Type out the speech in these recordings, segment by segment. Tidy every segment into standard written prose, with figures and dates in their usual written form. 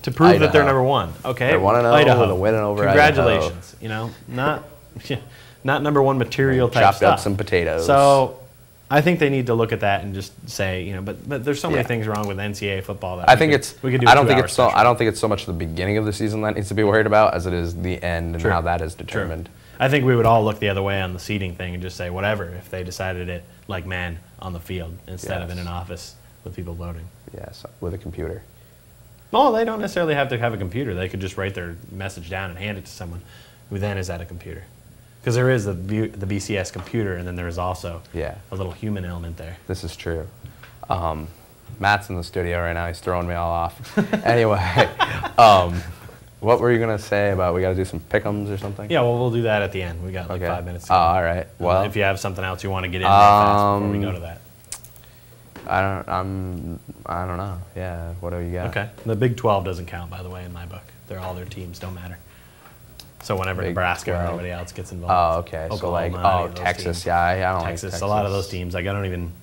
to prove that they're Idaho. number one. Okay, They're 1-0 Idaho. with a win over Congratulations. You know, not number one material type Chopped stuff. up some potatoes. So I think they need to look at that and just say, you know, but there's so many things wrong with NCAA football that we could do. I don't think it's so much the beginning of the season that needs to be worried about as it is the end and how that is determined. I think we would all look the other way on the seating thing and just say whatever if they decided it like man on the field instead of in an office with people voting. Yes, with a computer. Well, they don't necessarily have to have a computer. They could just write their message down and hand it to someone who then is at a computer. Because there is the BCS computer, and then there is also a little human element there. This is true. Matt's in the studio right now. He's throwing me all off. Anyway, what were you going to say about we got to do some pick'ems or something? Yeah, well, we'll do that at the end. We got like 5 minutes. Oh, all right. Well, if you have something else you want to get in fast before we go to that. I don't know. Yeah, what do you got? Okay. The Big 12 doesn't count, by the way, in my book. All their teams don't matter. So whenever Big Nebraska 12. or anybody else gets involved. Oh, okay. Oklahoma, So like, Texas. Teams. Yeah, I don't Texas. like Texas. A lot of those teams. Like I don't even,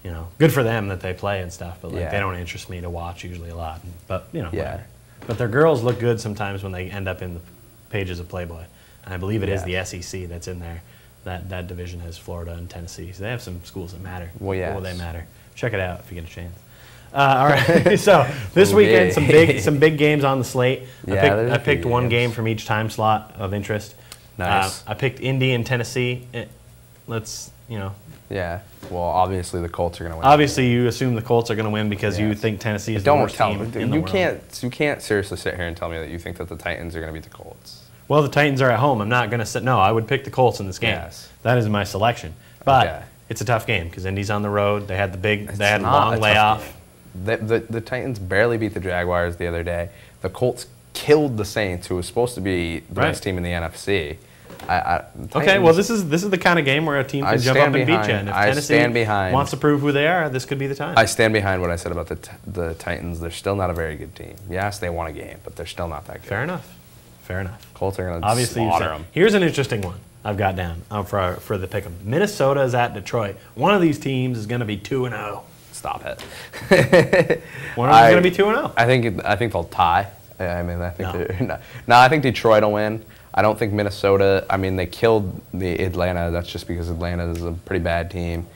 you know, good for them that they play and stuff. But like they don't interest me to watch usually a lot. But you know, whatever. But their girls look good sometimes when they end up in the pages of Playboy. And I believe it is the SEC that's in there. That division has Florida and Tennessee. So they have some schools that matter. Well, yeah. Well, they matter. Check it out if you get a chance. All right. So this weekend, some big games on the slate. I picked one game from each time slot of interest. Nice. I picked Indy and Tennessee. Let's, you know. Yeah. Well, obviously the Colts are going to win. Obviously, you assume the Colts are going to win because you think Tennessee is the worst team in the world. You can't seriously sit here and tell me that you think that the Titans are going to beat the Colts. Well, the Titans are at home. I'm not going to sit. No, I would pick the Colts in this game. Yes. That is my selection. But it's a tough game because Indy's on the road. They had a long layoff. The Titans barely beat the Jaguars the other day. The Colts killed the Saints, who was supposed to be the best team in the NFC. Okay, well, this is the kind of game where a team can jump up and beat you. And if Tennessee wants to prove who they are, this could be the time. I stand behind what I said about the Titans. They're still not a very good team. Yes, they won a game, but they're still not that good. Fair enough. Fair enough. Colts are going to slaughter them. Here's an interesting one I've got down for the pick'em. Minnesota is at Detroit. One of these teams is going to be 2-0. Stop it. One of them is going to be 2-0. I think they'll tie. I mean, I think I think Detroit will win. I don't think Minnesota. I mean, they killed the Atlanta. That's just because Atlanta is a pretty bad team.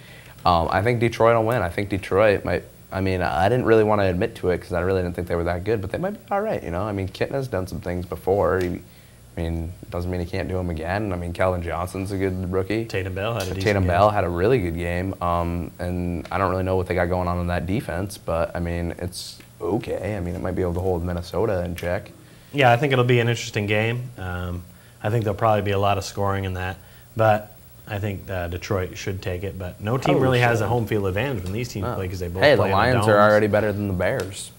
I think Detroit will win. I think Detroit might. I mean, I didn't really want to admit to it because I really didn't think they were that good, but they might be all right. You know, I mean, Kitten has done some things before. I mean, doesn't mean he can't do them again. I mean, Calvin Johnson's a good rookie. Tatum Bell had a decent Tatum game. Bell had a really good game. And I don't really know what they got going on in that defense, but I mean, it's okay. I mean, it might be able to hold Minnesota in check. Yeah, I think it'll be an interesting game. I think there'll probably be a lot of scoring in that, but I think Detroit should take it. But no team really has a home field advantage when these teams play because they both play in the Lions domes. are already better than the Bears.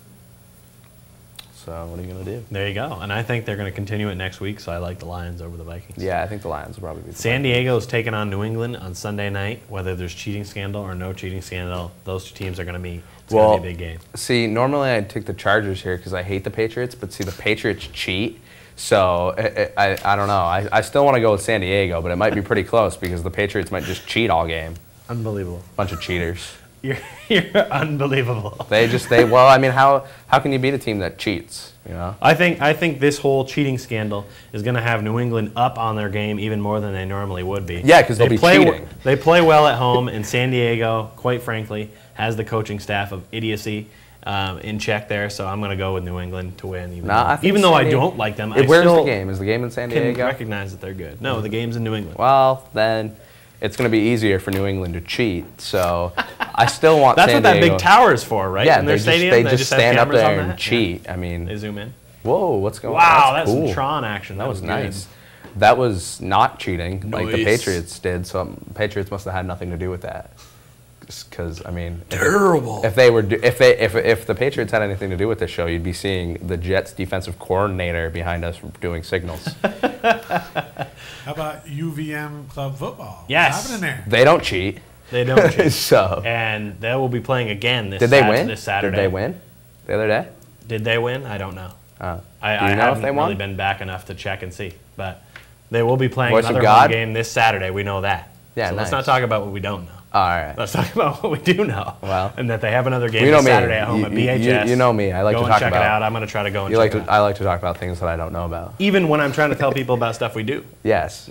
So what are you going to do? There you go. And I think they're going to continue it next week, so I like the Lions over the Vikings. Yeah, I think the Lions will probably be. San Diego is taking on New England on Sunday night. Whether there's cheating scandal or no cheating scandal, those two teams are going to be. It's going to be a big game. See, normally I'd take the Chargers here because I hate the Patriots, but see, the Patriots cheat. So I don't know. I still want to go with San Diego, but it might be pretty close because the Patriots might just cheat all game. Unbelievable. Bunch of cheaters. You're unbelievable. Well, I mean, how can you beat a team that cheats? You know. I think this whole cheating scandal is going to have New England up on their game even more than they normally would be. Yeah, because they'll be cheating. They play well at home, and San Diego, quite frankly, has the coaching staff of idiocy in check there. So I'm going to go with New England to win, even though I don't like them. Where's the game? Is the game in San Diego? Can recognize that they're good. No, the game's in New England. Well, then it's going to be easier for New England to cheat. So I still want That's San what Diego. that big tower is for, right? Yeah, in their stadium, they just stand up there and that? cheat. Yeah. I mean, they zoom in. Whoa, what's going on? Wow, that's cool. some Tron action. That was nice. Good. That was not cheating like the Nice. Patriots did. So the Patriots must have had nothing to do with that. Because I mean, terrible. If the Patriots had anything to do with this show, you'd be seeing the Jets defensive coordinator behind us doing signals. How about UVM club football? Yes. What's happening there? They don't cheat. They don't cheat. So. And they will be playing again this Did they win? This Saturday. Did they win the other day? Did they win? I don't know. Do I you know haven't if they won? really been back enough to check and see. But they will be playing Voice of another God? home game this Saturday. We know that. Yeah, so nice. let's not talk about what we don't know. All right. Let's talk about what we do know. Well, and that they have another game this Saturday at home at BHS. You know me. I like to talk about. Go and check it out. I'm going to try to go and check it out. I like to talk about things that I don't know about. Even when I'm trying to tell people about stuff we do. Yes.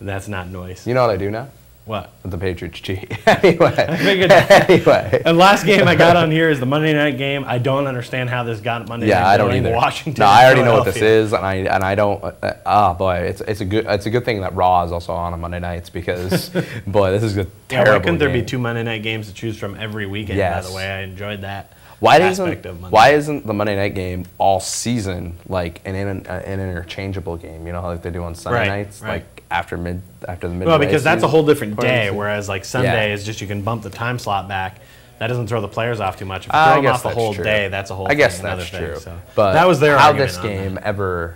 That's not noise. You know what I do now? What? The Patriots cheat. Anyway. I figured. Anyway. And last game I got on here is the Monday night game. I don't understand how this got Monday night. Yeah, I don't either. Washington. No, I already know what this is, and I don't. Boy, it's a good thing that Raw is also on Monday nights because, boy, this is a terrible. Why couldn't there game. be 2 Monday night games to choose from every weekend? Yes. By the way, I enjoyed that. Why isn't the Monday night game all season like an interchangeable game? You know how like they do on Sunday nights, like after the midday. Well, because that's a whole different day, season. whereas like Sunday is just you can bump the time slot back. That doesn't throw the players off too much. If you throw them off the whole day, that's a whole. I guess thing, that's true. Thing, so. But that was their how argument this game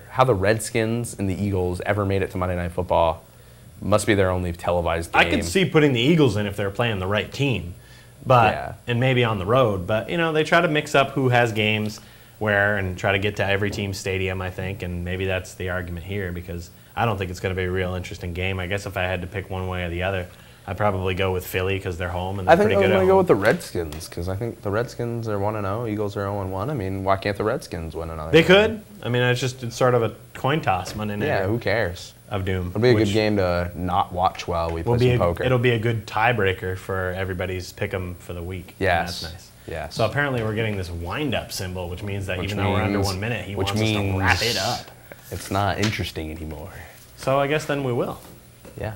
how the Redskins and the Eagles ever made it to Monday Night Football must be their only televised game. I could see putting the Eagles in if they're playing the right team. But and maybe on the road, but you know they try to mix up who has games where and try to get to every team's stadium, I think, and maybe that's the argument here because I don't think it's going to be a real interesting game. I guess if I had to pick one way or the other, I'd probably go with Philly because they're home and they're pretty good. I think I'm going to go with the Redskins because I think the Redskins are 1-0, Eagles are 0-1. I mean, why can't the Redskins win another? They could. I mean, it's sort of a coin toss Monday night. Yeah, who cares? Of doom. It'll be a good game to not watch while we play some poker. It'll be a good tiebreaker for everybody's pick'em for the week. Yes. That's nice. Yes. So apparently we're getting this wind-up symbol, which means that even though we're under 1 minute, he wants us to wrap it up. It's not interesting anymore. So I guess then we will. Yeah.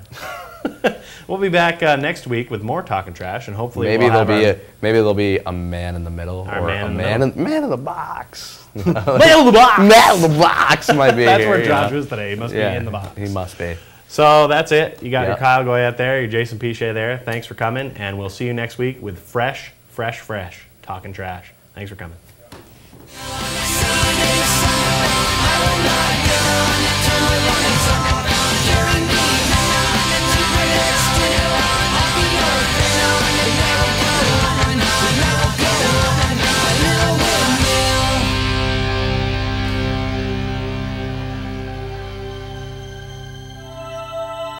We'll be back next week with more Talking Trash, and hopefully maybe there'll be a man in the middle or a man in the box. Man in the box. Man in the box might be. That's where Josh is today. He must be in the box. He must be. So that's it. You got your Kyle Goyette there, your Jason Piche there. Thanks for coming, and we'll see you next week with fresh Talking Trash. Thanks for coming.